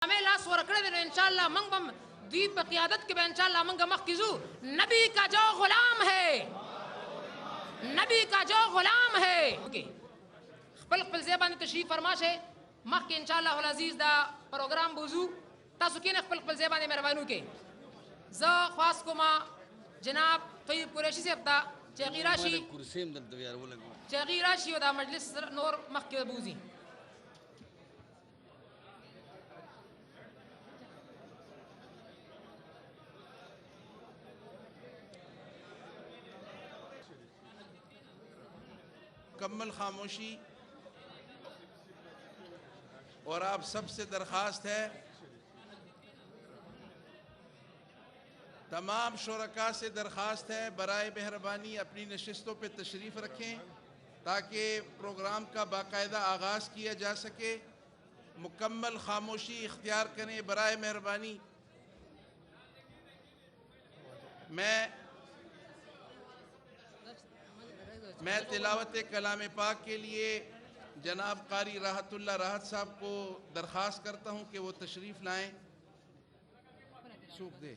ला सोरकड़े दे इंशाअल्लाह मंग बम दीप क़ियादत के इंशाअल्लाह मंग मखकिजू नबी का जो गुलाम है, नबी का जो गुलाम है खपल खपल ज़बान तशरीफ फरमाश है मख के इंशाअल्लाह अल अजीज दा प्रोग्राम बुजू तासु के खपल खपल ज़बान मेहरबानी के ज खास को मा जनाब तय्यब कुरैशी से अपता चगीराशी कुर्सी में दर्द यार वो लगा चगीराशी दा मजलिस नूर मख के बूजी मुकम्मल खामोशी। और आप सबसे दरख्वास्त है, तमाम शुरका से दरख्वास्त है बराए मेहरबानी अपनी नशिस्तों पे तशरीफ़ रखें ताकि प्रोग्राम का बाकायदा आगाज़ किया जा सके। मुकम्मल खामोशी इख्तियार करें बराए मेहरबानी। मैं तिलावत कलाम पाक के लिए जनाब कारी राहतुल्लाह राहत साहब को दरख्वास्त करता हूँ कि वो तशरीफ़ लाएं। सूख दे।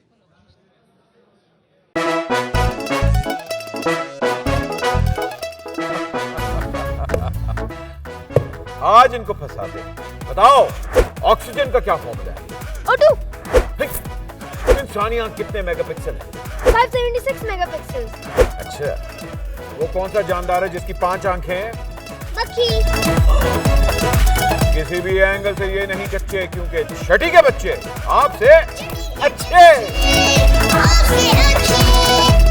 आज इनको फंसा दे। बताओ ऑक्सीजन का क्या फॉर्मूला है? O2 इंसानी आंख कितने मेगापिक्सल है? 576 मेगापिक्सल। अच्छा, वो कौन सा जानदार है जिसकी 5 आंखें हैं? मक्खी। किसी भी एंगल से ये नहीं कच्चे क्योंकि छठी के बच्चे आपसे अच्छे। आपसे अच्छे,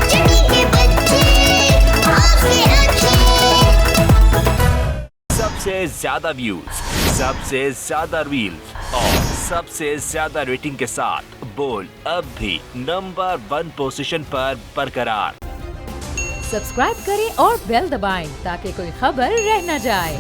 छठी के बच्चे, आपसे अच्छे। सबसे ज्यादा व्यूज, सबसे ज्यादा रील्स और सबसे ज्यादा रेटिंग के साथ बोल अब भी नंबर 1 पोजीशन पर बरकरार। सब्सक्राइब करें और बेल दबाएं ताकि कोई खबर रह न जाए।